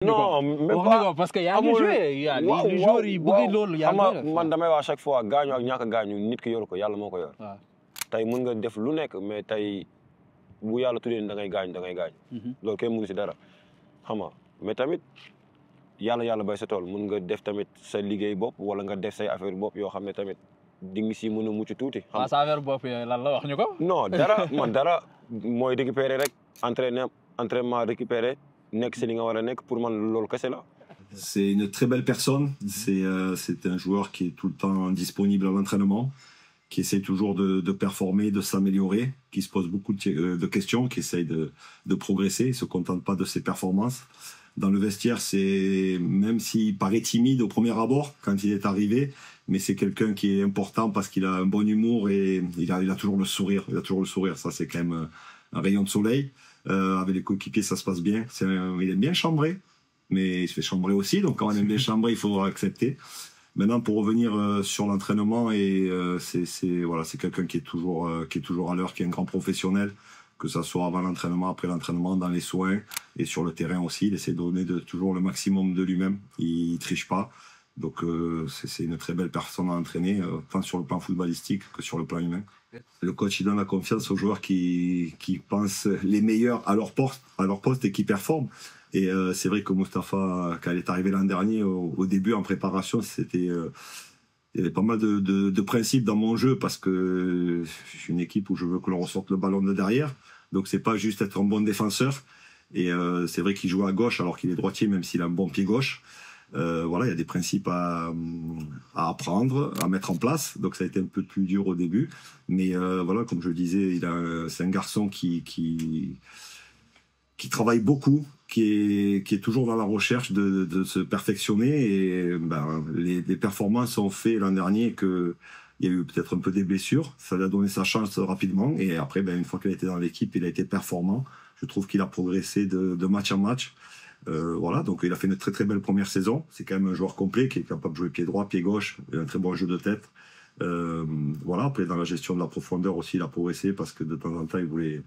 non même pas parce que yaa ngi joué yaa les joueurs yi bëgg loolu yaa ngi man damay wax à chaque fois gaañu ak ñàkk a gaañu nit ki yor ko yàlla moo ko yor. tey mën nga def lu nekk mais tey bu yàlla tuddee da ngay gaañ da ngay gaañ. loolu kenn mënu si dara xam nga mais tamit yàlla bay sa tool mën nga def tamit sa liggéey bopp wala nga def say affaire bopp yoo xam ne tamit di nga si mën a mucc tuuti. xam nga sa affaire bopp yooyu lan la wax ñu ko. non dara man dara mooy récupérer rek entraînement récupérer. Pour moi, c'est une très belle personne. C'est un joueur qui est tout le temps disponible à l'entraînement, qui essaie toujours de performer, de s'améliorer, qui se pose beaucoup de questions, qui essaie de progresser. Il ne se contente pas de ses performances. Dans le vestiaire, même s'il paraît timide au premier abord quand il est arrivé, mais c'est quelqu'un qui est important parce qu'il a un bon humour et il a toujours le sourire. Il a toujours le sourire. Ça, c'est quand même un rayon de soleil. Avec les coéquipiers, ça se passe bien. Il aime bien chambrer, mais il se fait chambrer aussi. Donc, quand on aime bien chambrer, il faut accepter. Maintenant, pour revenir sur l'entraînement, voilà, c'est quelqu'un qui est toujours à l'heure, qui est un grand professionnel, que ça soit avant l'entraînement, après l'entraînement, dans les soins et sur le terrain aussi. Il essaie de donner toujours le maximum de lui-même. Il triche pas. Donc, c'est une très belle personne à entraîner, tant sur le plan footballistique que sur le plan humain. Le coach, il donne la confiance aux joueurs qui pensent les meilleurs à leur poste et qui performent. Et c'est vrai que Moustapha, quand il est arrivé l'an dernier, au début, en préparation, il y avait pas mal de principes dans mon jeu parce que je suis une équipe où je veux que l'on ressorte le ballon de derrière. Donc, c'est pas juste être un bon défenseur. Et c'est vrai qu'il joue à gauche alors qu'il est droitier, même s'il a un bon pied gauche. Voilà, il y a des principes à apprendre, à mettre en place. Donc ça a été un peu plus dur au début, mais voilà, comme je le disais, c'est un garçon qui travaille beaucoup, qui est toujours dans la recherche de se perfectionner. Et les performances ont fait l'an dernier que il y a eu peut-être un peu des blessures. Ça lui a donné sa chance rapidement. Et après, une fois qu'il a été dans l'équipe, il a été performant. Je trouve qu'il a progressé de match en match. Voilà, donc il a fait une très très belle première saison. C'est quand même un joueur complet qui est capable de jouer pied droit, pied gauche, il a un très bon jeu de tête. Voilà, après dans la gestion de la profondeur aussi, il a progressé parce que de temps en temps il voulait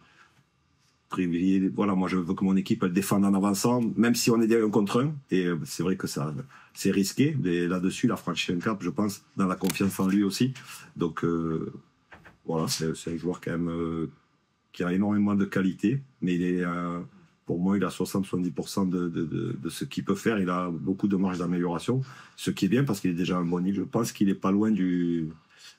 privilégier. Voilà, moi je veux que mon équipe elle défende en avançant, même si on est derrière un contre un. Et c'est vrai que ça c'est risqué. Mais là-dessus, il a franchi un cap, je pense, dans la confiance en lui aussi. Donc voilà, c'est un joueur quand même qui a énormément de qualité, mais il est pour moi, il a 60-70% de ce qu'il peut faire. Il a beaucoup de marge d'amélioration, ce qui est bien parce qu'il est déjà à un bon niveau. Je pense qu'il n'est pas loin du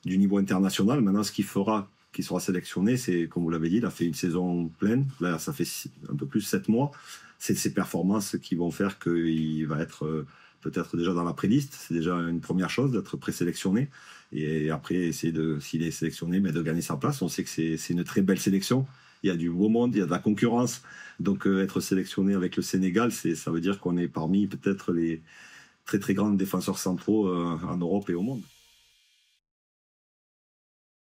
niveau international. Maintenant, ce qu'il fera, qu'il sera sélectionné, c'est, comme vous l'avez dit, il a fait une saison pleine. Là, ça fait un peu plus de 7 mois. C'est ses performances qui vont faire qu'il va être peut-être déjà dans la pré-liste. C'est déjà une première chose d'être présélectionné. Et après, essayer s'il est sélectionné, de gagner sa place. On sait que c'est une très belle sélection. Il y a du beau monde, il y a de la concurrence. Donc, être sélectionné avec le Sénégal, ça veut dire qu'on est parmi peut-être les très, très grands défenseurs centraux en Europe et au monde.